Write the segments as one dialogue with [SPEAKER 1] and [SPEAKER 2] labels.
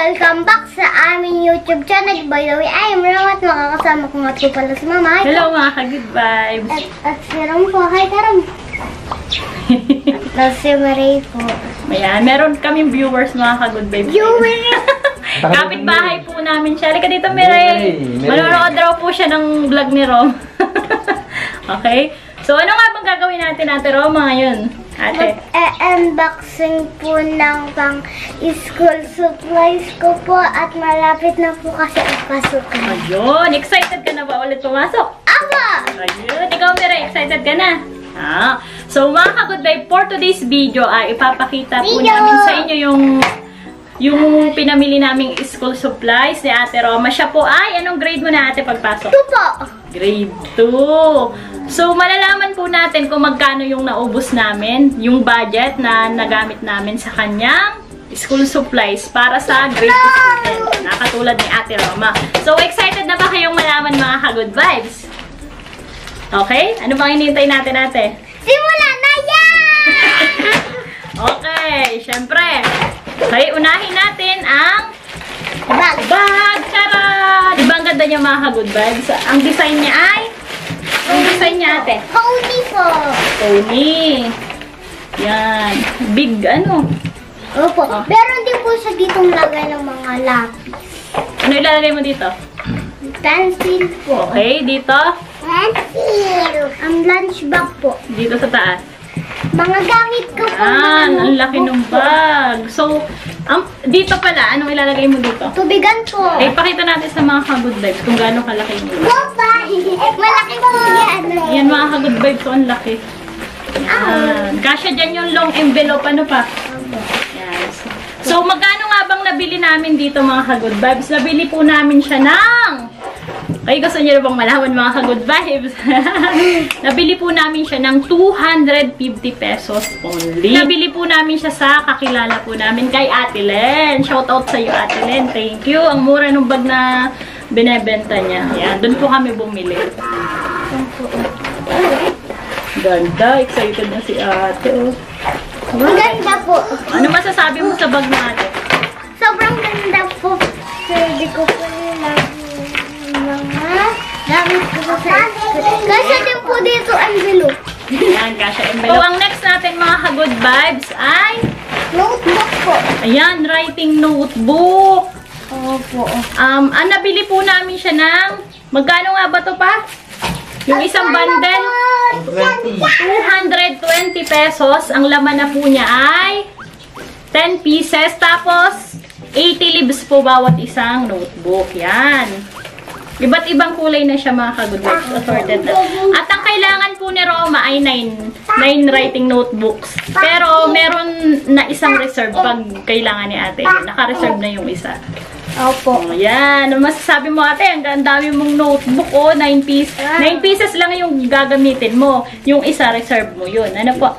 [SPEAKER 1] Welcome back sa aming YouTube channel. By the way, I am Ram at makakasama ko nga po pala si Mama.
[SPEAKER 2] Hello mga ka-good vibes.
[SPEAKER 1] At si Ram po. Hi, Karam. At si Marie po.
[SPEAKER 2] Ayan, meron kaming viewers mga ka-good vibes.
[SPEAKER 1] Viewers!
[SPEAKER 2] Kapit-bahay po namin siya. Halika dito, Miray. Manonood daw po siya ng vlog ni Rom. Okay? So, ano nga bang gagawin natin, Ate Roma, ngayon? Ate?
[SPEAKER 1] Mag-unboxing po ng pang-school supplies ko po at malapit na po kasi ang pasukan.
[SPEAKER 2] Ayun, excited ka na ba ulit pumasok?
[SPEAKER 1] Aba!
[SPEAKER 2] Ayun, ikaw, Miray, excited ka na? So, mga ka-good vibe, for today's video, ipapakita po namin sa inyo yung pinamili naming school supplies ni Ate Roma. Siya po ay, anong grade mo na, Ate, pagpasok?
[SPEAKER 1] 2 po.
[SPEAKER 2] Grade 2. So, malalaman po natin kung magkano yung naubos namin, yung budget na nagamit namin sa kanyang school supplies para sa grade 2 student, na katulad ni Ate Roma. So, excited na ba kayong malaman mga ka-good vibes? Okay? Ano bang hinihintay natin, Ate?
[SPEAKER 1] Simula na yan!
[SPEAKER 2] Okay, syempre. Okay, unahin natin ang
[SPEAKER 1] Bag.
[SPEAKER 2] bag. Tara! Diba ang ganda niya mga ka-good vibes? Ang design niya ay? Ang design niya, Ate?
[SPEAKER 1] Pony po.
[SPEAKER 2] Pony. Yan. Big ano.
[SPEAKER 1] Opo. Meron din po siya ditong lagay ng mga lapis.
[SPEAKER 2] Ano ilalagay mo dito?
[SPEAKER 1] Pencil po.
[SPEAKER 2] Okay, dito.
[SPEAKER 1] Pencil. Ang lunch bag po.
[SPEAKER 2] Dito sa taas.
[SPEAKER 1] Mga gamit ko po.
[SPEAKER 2] Ang laki ng bag. So, dito pala, anong ilalagay mo dito?
[SPEAKER 1] Tubigan po.
[SPEAKER 2] Pakita natin sa mga ka-good vibes kung gaano kalaki mo.
[SPEAKER 1] Papa! Malaki po yan.
[SPEAKER 2] Yan mga ka-good vibes, so ang laki. Yan. Kasya dyan yung long envelope, ano pa? Yan. So, magkano nga bang nabili namin dito mga ka-good vibes? Nabili po namin siya ng... Ay, gusto niyo bang malaman mga ka-good vibes? Nabili po namin siya ng 250 pesos only. Nabili po namin siya sa kakilala po namin kay Ate Len. Shoutout sa iyo, Ate Len. Thank you. Ang mura ng bag na binebenta niya. Yan, doon po kami bumili. Ganda. Excited na si Ate. Oh.
[SPEAKER 1] Ang ganda po.
[SPEAKER 2] Ano masasabi mo sa bag na Ate?
[SPEAKER 1] Sobrang ganda po. Pwede ko po nilagay mga gamit ko sa school. Kasi din po dito envelope.
[SPEAKER 2] Ayan, kasha envelope. So, ang next natin mga ka-good vibes ay
[SPEAKER 1] Notebook po.
[SPEAKER 2] ayan, writing notebook.
[SPEAKER 1] Opo.
[SPEAKER 2] Nabili po namin siya ng magkano nga ba to pa? Yung isang bundle 220 pesos. Ang laman na po niya ay 10 pieces. Tapos 80 leaves po bawat isang notebook. Yan. Iba't ibang kulay na siya mga ka-good vibes. Assorted na. At ang kailangan po ni Roma ay 9 writing notebooks. Pero meron na isang reserve pag kailangan ni Ate. Naka-reserve na yung isa.
[SPEAKER 1] Opo.
[SPEAKER 2] Yan. Ano masasabi mo, Ate? Ang dami mong notebook. 9 pieces. 9 pieces lang yung gagamitin mo. Yung isa, reserve mo yun. Ano po?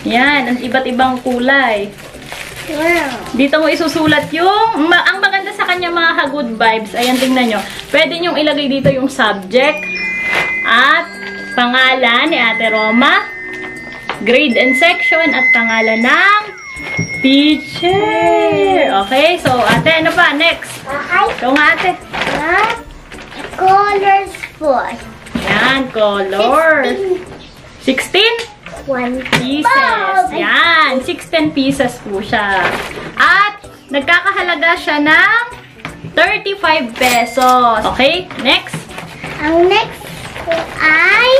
[SPEAKER 2] Yan. Ang iba't ibang kulay.
[SPEAKER 1] Wow.
[SPEAKER 2] Dito mo isusulat yung... Ang maganda sa kanya mga ka-good vibes. Ayan, tingnan nyo. Pwede nyong ilagay dito yung subject at pangalan ni Ate Roma, grade and section, at pangalan ng teacher. Okay? So, Ate, ano pa? Next. Ito nga, Ate.
[SPEAKER 1] Colors po.
[SPEAKER 2] Yan, colors. 16?
[SPEAKER 1] 1
[SPEAKER 2] pieces. Yan. 16 pieces po siya. At, nagkakahalaga siya ng 35 pesos. Okay? Next.
[SPEAKER 1] Ang next po ay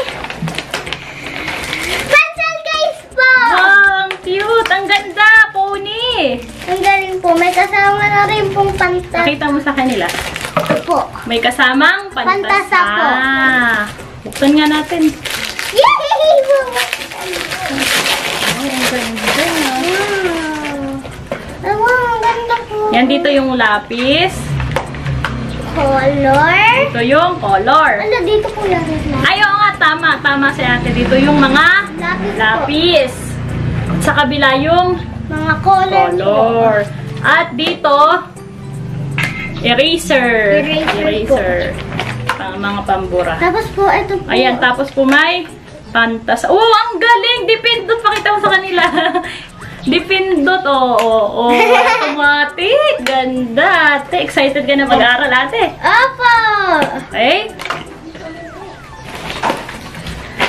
[SPEAKER 1] pencil case po.
[SPEAKER 2] Wow, ang cute. Ang ganda. Pony.
[SPEAKER 1] Ang galing po. May kasama na rin pong pantasa.
[SPEAKER 2] Nakita mo sa kanila.
[SPEAKER 1] Po.
[SPEAKER 2] May kasamang pantasa.
[SPEAKER 1] Pantasa po.
[SPEAKER 2] Buksan nga natin.
[SPEAKER 1] Yay!
[SPEAKER 2] Ang ganda.
[SPEAKER 1] Wow, ang ganda po.
[SPEAKER 2] Yan, dito yung lapis.
[SPEAKER 1] Color.
[SPEAKER 2] Ito yung color.
[SPEAKER 1] Ano, dito po yan.
[SPEAKER 2] Ay, oo nga, tama. Tama si Ate. Dito yung mga lapis. Sa kabila yung
[SPEAKER 1] Mga color.
[SPEAKER 2] At dito, eraser.
[SPEAKER 1] Eraser
[SPEAKER 2] Pang mga pambura.
[SPEAKER 1] Tapos po, ito po.
[SPEAKER 2] Ayan, tapos po may pantasa. Oh, ang galing! Dipindot, pakita mo sa kanila. Dipindot, oo. Automatic. Ganda. Ate, excited ka na mag-aaral, ate?
[SPEAKER 1] Opo!
[SPEAKER 2] Okay.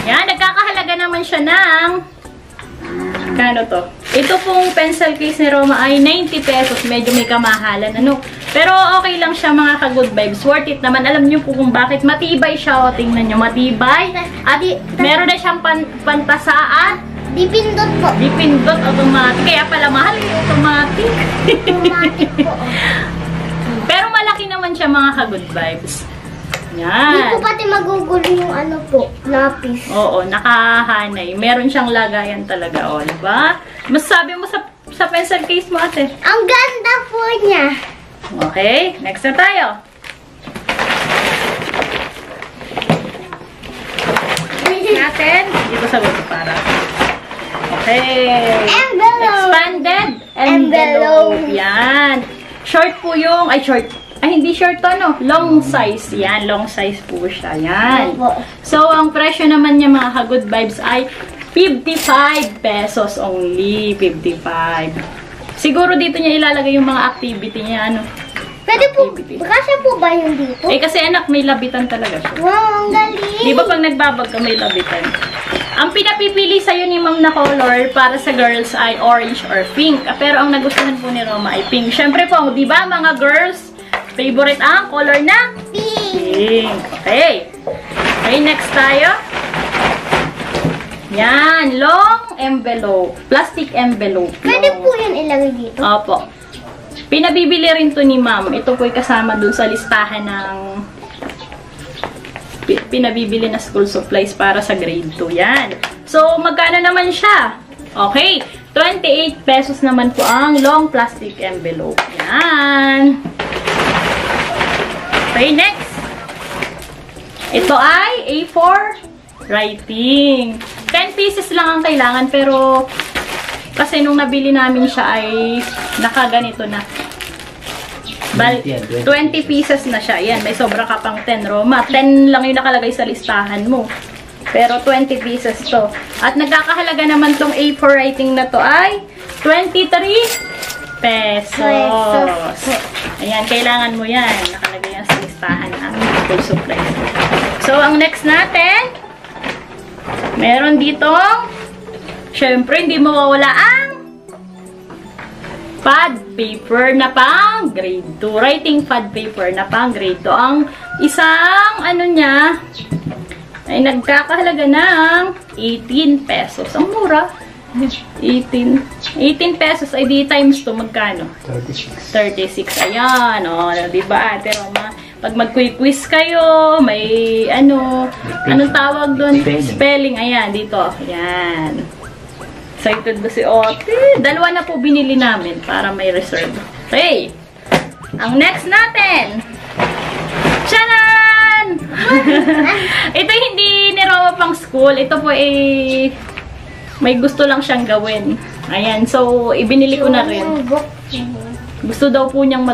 [SPEAKER 2] Yan, nagkakahalaga naman siya ng kano to? Ito pong pencil case ni Roma ay 90 pesos. Medyo may kamahalan, ano? Pero okay lang siya, mga ka-good vibes. Worth it naman. Alam niyo po kung bakit. Matibay siya, o. Tingnan niyo, matibay. At meron na siyang pantasaan.
[SPEAKER 1] Dipindot po.
[SPEAKER 2] Dipindot, automatic. Kaya pala mahal yung automatic.
[SPEAKER 1] Automatic po.
[SPEAKER 2] Pero malaki naman siya, mga ka-good vibes.
[SPEAKER 1] Hindi
[SPEAKER 2] Yan.
[SPEAKER 1] po pati magugulo yung ano po, lapis.
[SPEAKER 2] Oo, nakahanay. Meron siyang lagayan talaga, o. Diba? Masasabi mo sa pencil case mo, ate?
[SPEAKER 1] Ang ganda po niya.
[SPEAKER 2] Okay, next na tayo. Natin, dito sa baba para. Okay.
[SPEAKER 1] Envelope.
[SPEAKER 2] Expanded envelope. Yan. Short po yung, short. Hindi short to, no? Long size. Yan, long size po siya. Yan. So, ang presyo naman niya, mga ka-good vibes, ay 55 pesos only. 55. Siguro dito niya ilalagay yung mga activity niya, ano?
[SPEAKER 1] Pwede po,
[SPEAKER 2] Activity.
[SPEAKER 1] kasya po ba yung dito?
[SPEAKER 2] Kasi anak, may labitan talaga siya.
[SPEAKER 1] Wow, ang galing.
[SPEAKER 2] Di ba pag nagbabag ka, may labitan? Ang pinapipili sa'yo ni ma'am na color para sa girls ay orange or pink. Pero ang nagustuhan po ni Roma ay pink. Siyempre po, di ba mga girls, favorite ang color na? Pink. Okay. Okay, next tayo. Yan, long envelope. Plastic envelope.
[SPEAKER 1] Pwede po yun ilagay dito?
[SPEAKER 2] Opo. Pinabibili rin to ni ma'am. Ito po'y kasama dun sa listahan ng pinabibili na school supplies para sa grade 2. Yan. So, magkano naman siya? Okay. 28 pesos naman po ang long plastic envelope. Yan. Okay, next. Ito ay A4 writing. 10 pieces lang ang kailangan, pero kasi nung nabili namin siya ay nakaganito na. 20 pieces na siya. Yan, may sobra ka pang 10, Roma. 10 lang yung nakalagay sa listahan mo. Pero 20 pieces to. At nagkakahalaga naman tong A4 writing na to ay 23 pesos. Ayan, kailangan mo yan. Nakalagay yan sa listahan ng school supplies. So, ang next natin, meron dito, syempre, hindi mawawala ang pad paper na pang grade 2. Writing pad paper na pang grade 2. Ang isang, ano niya, ay nagkakahalaga ng 18 pesos. Ang mura. 18 pesos ay di times 2, magkano? 36. Ayan, o. Diba, ate Roma? Pag mag-quiz kayo, may, anong tawag doon? Spelling. Ayan, dito. Ayan. Excited ba si Ote? Dalawa na po binili namin para may reserve. Okay. Ang next natin. Charan! Ito hindi ni Roma pang school. Ito po ay may gusto lang siyang gawin. Ayan. So, ibinili ko na rin. Gusto daw po niyang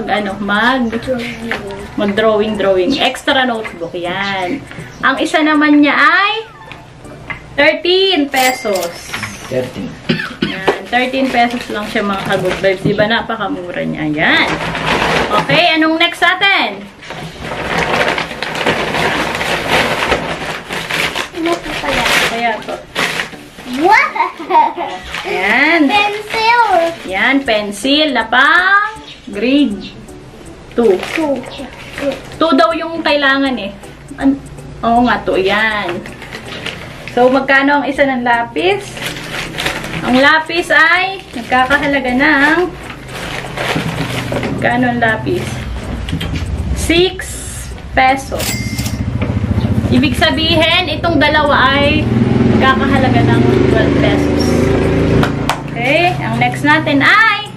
[SPEAKER 2] mag-drawing. Extra notebook. Yan. Ang isa naman niya ay 13 pesos.
[SPEAKER 3] 13.
[SPEAKER 2] Yan. 13 pesos lang siya, mga ka-good vibes. Diba? Napakamura niya. Yan. Okay. Anong next natin?
[SPEAKER 1] Ano po pala?
[SPEAKER 2] Kaya to.
[SPEAKER 1] What?
[SPEAKER 2] Yan.
[SPEAKER 1] Pencil.
[SPEAKER 2] Yan. Pencil na pang grade 2. 2 daw yung kailangan eh. Oo nga to. Yan. So, magkano ang isa ng lapis? Ang lapis ay nagkakahalaga ng magkano ang lapis? 6 pesos. Ibig sabihin, itong dalawa ay nagkakahalaga ng 12 pesos. Okay? Ang next natin ay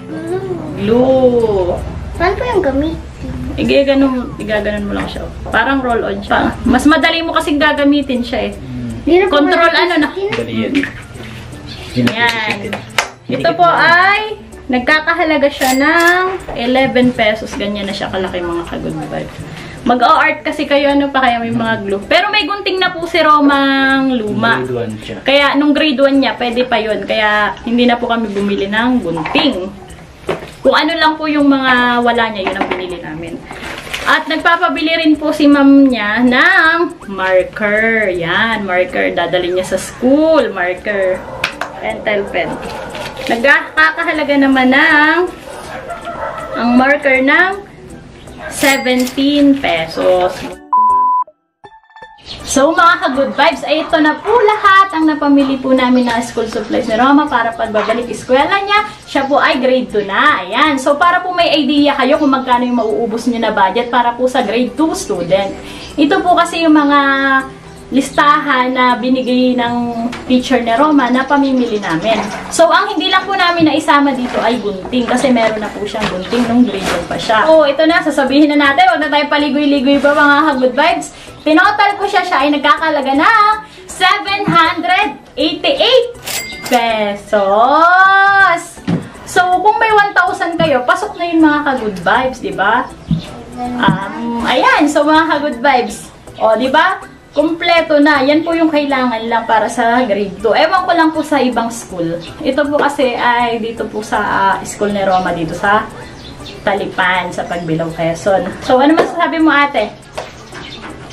[SPEAKER 2] glue.
[SPEAKER 1] Saan po yung gamit?
[SPEAKER 2] Igaganon mo lang siya. Parang roll-on siya. Mas madali mo kasing gagamitin siya eh. Control na.
[SPEAKER 3] Dali yan.
[SPEAKER 2] Yan. Ito po ay nagkakahalaga siya ng 11 pesos. Ganyan na siya kalaki, mga ka-good vibes. Mag-art kasi kayo, ano pa kaya may mga glue. Pero may gunting na po si Romang luma.
[SPEAKER 3] Grade 1 siya.
[SPEAKER 2] Kaya nung grade 1 niya, pwede pa yun. Kaya hindi na po kami bumili ng gunting. Kung ano lang po yung mga wala niya, yun ang pinili namin. At nagpapabili rin po si ma'am niya ng marker. Yan, marker. Dadali niya sa school. Marker. Pentel pen. Nagkakahalaga naman ng ang marker ng 17 pesos. So mga ka-good vibes, ay ito na po lahat ang napamili po namin na school supplies ni Roma para pagbabalik eskwela niya. Siya po ay grade 2 na. Ayan. So para po may idea kayo kung magkano yung mauubos niyo na budget para po sa grade 2 student. Ito po kasi yung mga listahan na binigay ng teacher ni Roma na pamimili namin. So, ang hindi lang po namin na isama dito ay gunting kasi meron na po siyang gunting nung grade 1 pa siya. So, ito na, sasabihin na natin, huwag na tayo paligoy-ligoy pa mga good vibes. Tinotal ko siya ay nagkakalaga ng 788 pesos. So, kung may 1,000 kayo, pasok na yun mga ka-good vibes, di ba? Ayan, so mga ka-good vibes. O, di ba? Kompleto na. Yan po yung kailangan lang para sa grade 2. Ewan ko lang po sa ibang school. Ito po kasi ay dito po sa school ni Roma dito sa Talipan, sa Pagbilao, Quezon. So, ano masasabi mo ate?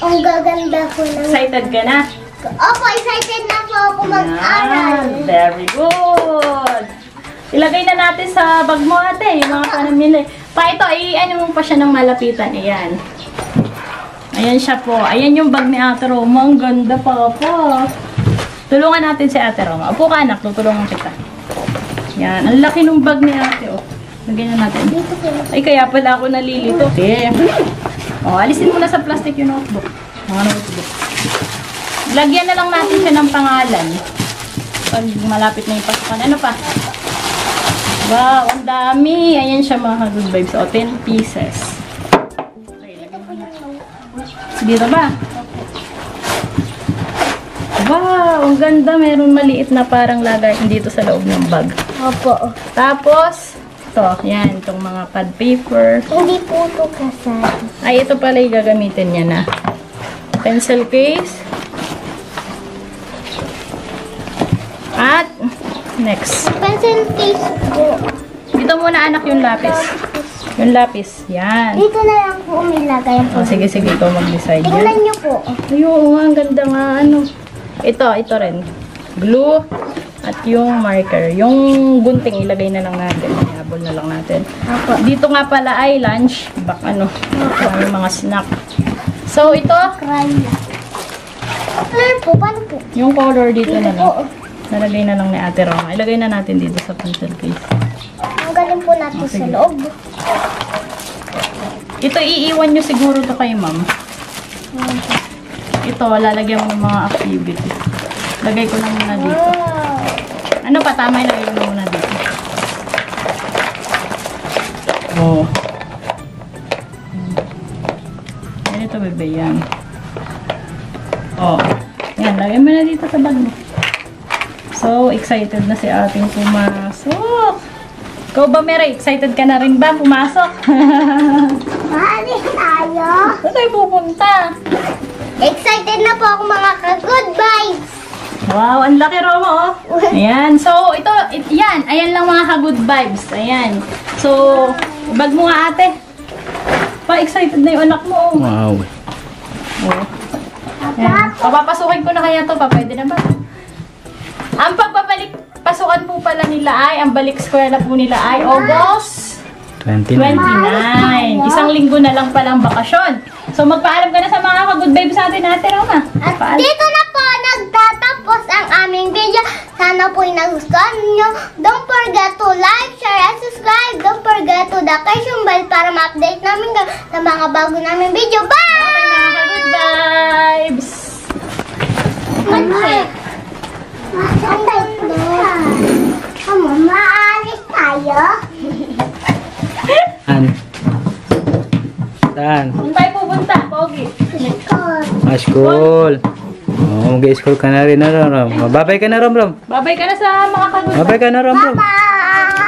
[SPEAKER 1] Ang gaganda ko lang.
[SPEAKER 2] Excited ka na?
[SPEAKER 1] Opo, excited na po ako mag-aral.
[SPEAKER 2] Yan. Very good. Ilagay na natin sa bag mo ate, yung mga panamili. Pa ito, ano mo pa siya ng malapitan. Ayan. Ayan siya po. Ayan yung bag ni Ate Roma. Ang ganda pa po. Tulungan natin si Ate Roma. Upo ka anak, tutulungan kita. Yan. Ang laki ng bag ni Ate. Oh. Lagyan na natin. Ay, kaya pala ako nalilito. Okay. Oh, alisin mo na sa plastic yung notebook. Mga notebook. Lagyan na lang natin siya ng pangalan. Pag malapit na yung pasukan. Ano pa? Wow, ang dami. Ayan siya mga good vibes. O, 10 pieces. Dito ba? Wow, ang ganda. Meron maliit na parang lagay dito sa loob ng bag.
[SPEAKER 1] Opo.
[SPEAKER 2] Tapos, ito, yan, itong mga pad paper.
[SPEAKER 1] Hindi po ito kasali.
[SPEAKER 2] Ay, ito pala yung gagamitin niya na. Pencil case. At, next.
[SPEAKER 1] Pencil case po.
[SPEAKER 2] Dito muna anak yung lapis. Yung lapis, yan.
[SPEAKER 1] Dito na lang po umilagay po.
[SPEAKER 2] O, sige, ikaw mag-decide
[SPEAKER 1] Tingnan
[SPEAKER 2] yan.
[SPEAKER 1] niyo po.
[SPEAKER 2] Ayun, ang ganda nga, ano. Ito rin. Glue. At yung marker. Yung gunting, ilagay na lang natin. Ihabol na lang natin.
[SPEAKER 1] Opo.
[SPEAKER 2] Dito nga pala ay lunch. Bak, ano. Yung mga snack. So, ito.
[SPEAKER 1] Crayon. Color po, paano po?
[SPEAKER 2] Yung color dito na lang.
[SPEAKER 1] Oo.
[SPEAKER 2] Nalagay na lang ni Ate Roma. Ilagay na natin dito sa pencil case.
[SPEAKER 1] Ang galing po natin sa loob.
[SPEAKER 2] Ito, iiwan nyo siguro to kay ma'am. Ito, lalagyan mo ng mga activity. Lagay ko lang muna dito.
[SPEAKER 1] Wow.
[SPEAKER 2] Ano pa? Tama, ilagay ko muna dito. Oh. Ganito, bebe, yan. Oh. Yan, lagay mo na dito sa bag mo. So, excited na si ating pumasok. Ikaw ba, Mary? Excited ka na rin ba pumasok?
[SPEAKER 1] Maalis tayo.
[SPEAKER 2] Saan tayo pupunta?
[SPEAKER 1] Excited na po ako mga ka-good vibes.
[SPEAKER 2] Wow, ang laki, Roma, oh. Ayan. So, yan. Ayan lang mga ka-good vibes. Ayan. So, bag mo nga, ate. Pa-excited na yung anak mo, oh.
[SPEAKER 3] Wow.
[SPEAKER 2] Oh. Ayan. Papapasukin ko na kaya to pa. Pwede na ba? Ang pagbabalik pasukan po pala nila ay, ang balik eskwela po nila ay August
[SPEAKER 3] 29.
[SPEAKER 2] 29. Isang linggo na lang palang bakasyon. So, magpaalam ka na sa mga ka-good vibes natin, Ate Roma.
[SPEAKER 1] At
[SPEAKER 2] Paalam.
[SPEAKER 1] dito na po nagtatapos ang aming video. Sana po nagustuhan nyo. Don't forget to like, share, and subscribe. Don't forget to the notification bell para ma-update namin sa mga bago namin video. Bye!
[SPEAKER 2] Bye, mga ka-good vibes!
[SPEAKER 1] Ang ganda. Maalis tayo.
[SPEAKER 3] Saan?
[SPEAKER 2] Saan tayo pupunta, Pogi?
[SPEAKER 3] School. Oh, mag-school ka na rin, Rom. Babay ka na, Rom.
[SPEAKER 2] Babay ka na sa mga ka-good vibes.
[SPEAKER 3] Babay ka na, Rom.
[SPEAKER 1] Bye!